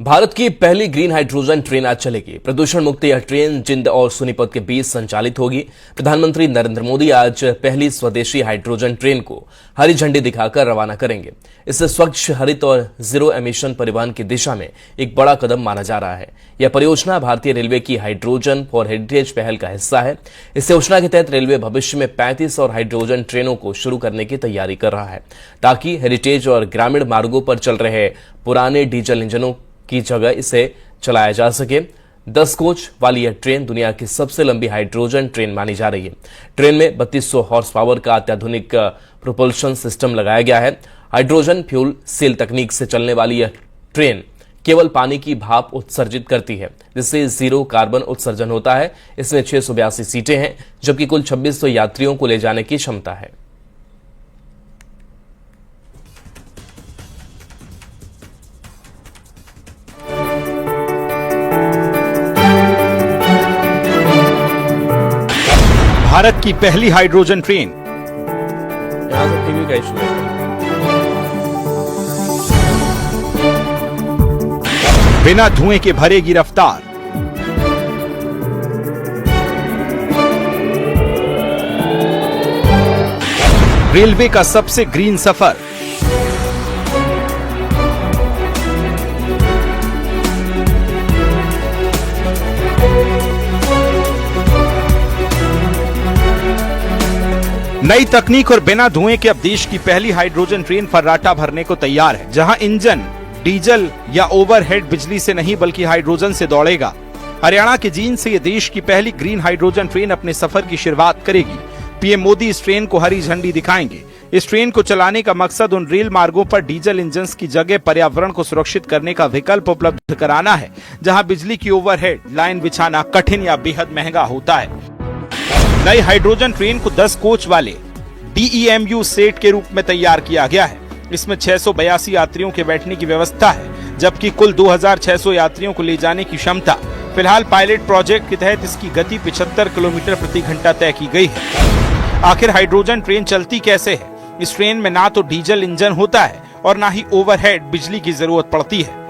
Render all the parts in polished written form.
भारत की पहली green hydrogen train आज चलेगी। प्रदूषण मुक्त यह ट्रेन जिंद और सोनीपत के बीच संचालित होगी। प्रधानमंत्री नरेंद्र मोदी आज पहली स्वदेशी हाइड्रोजन ट्रेन को हरी झंडी दिखाकर रवाना करेंगे। इससे स्वच्छ, हरित और जीरो एमिशन परिवहन की दिशा में एक बड़ा कदम माना जा रहा है। यह परियोजना भारतीय रेलवे की हाइड्रोजन फॉर हेरिटेज पहल का हिस्सा है। इस योजना के तहत रेलवे भविष्य में 35 और हाइड्रोजन ट्रेनों को शुरू करने की तैयारी कर रहा है, ताकि हेरिटेज और ग्रामीण मार्गों पर चल रहे पुराने डीजल इंजनों की जगह इसे चलाया जा सके। 10 कोच वाली यह ट्रेन दुनिया की सबसे लंबी हाइड्रोजन ट्रेन मानी जा रही है। ट्रेन में 3200 हॉर्स पावर का अत्याधुनिक प्रोपल्शन सिस्टम लगाया गया है। हाइड्रोजन फ्यूल सेल तकनीक से चलने वाली यह ट्रेन केवल पानी की भाप उत्सर्जित करती है, जिससे जीरो कार्बन उत्सर्जन होता है। इसमें 682 सीटें हैं, जबकि कुल 2600 यात्रियों को ले जाने की क्षमता है। भारत की पहली हाइड्रोजन ट्रेन। यहां से टीवी का इशू है। बिना धुएं के भरेगी रफ्तार। रेलवे का सबसे ग्रीन सफर। नई तकनीक और बिना धुएं के अब देश की पहली हाइड्रोजन ट्रेन फर्राटा भरने को तैयार है, जहां इंजन डीजल या ओवरहेड बिजली से नहीं बल्कि हाइड्रोजन से दौड़ेगा। हरियाणा के जींद से ये देश की पहली ग्रीन हाइड्रोजन ट्रेन अपने सफर की शुरुआत करेगी। पीएम मोदी इस ट्रेन को हरी झंडी दिखाएंगे। इस ट्रेन को चलाने का मकसद उन रेल मार्गों पर डीजल इंजन की जगह पर्यावरण को सुरक्षित करने का विकल्प उपलब्ध कराना है, जहां बिजली की ओवरहेड लाइन बिछाना कठिन या बेहद महंगा होता है। नई हाइड्रोजन ट्रेन को 10 कोच वाले DEMU सेट के रूप में तैयार किया गया है। इसमें 682 यात्रियों के बैठने की व्यवस्था है, जबकि कुल 2600 यात्रियों को ले जाने की क्षमता। फिलहाल पायलट प्रोजेक्ट के तहत इसकी गति 75 किलोमीटर प्रति घंटा तय की गई है। आखिर हाइड्रोजन ट्रेन चलती कैसे है? इस ट्रेन में ना तो डीजल इंजन होता है और ना ही ओवरहेड बिजली की जरूरत पड़ती है।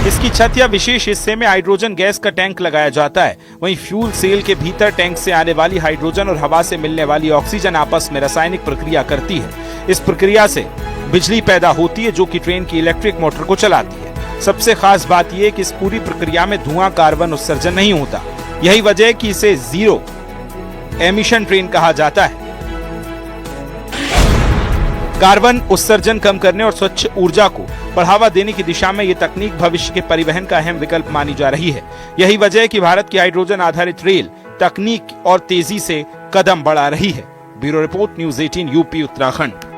इसकी छत या विशेष हिस्से में हाइड्रोजन गैस का टैंक लगाया जाता है। वहीं फ्यूल सेल के भीतर टैंक से आने वाली हाइड्रोजन और हवा से मिलने वाली ऑक्सीजन आपस में रासायनिक प्रक्रिया करती है। इस प्रक्रिया से बिजली पैदा होती है, जो कि ट्रेन की इलेक्ट्रिक मोटर को चलाती है। सबसे खास बात यह कि इस पूरी प्रक्रिया में धुआं कार्बन उत्सर्जन नहीं होता। यही वजह है कि इसे जीरो एमिशन ट्रेन कहा जाता है। कार्बन उत्सर्जन कम करने और स्वच्छ ऊर्जा को बढ़ावा देने की दिशा में ये तकनीक भविष्य के परिवहन का अहम विकल्प मानी जा रही है। यही वजह है कि भारत की हाइड्रोजन आधारित रेल तकनीक और तेजी से कदम बढ़ा रही है। Bureau report, news 18 UP Uttarakhand.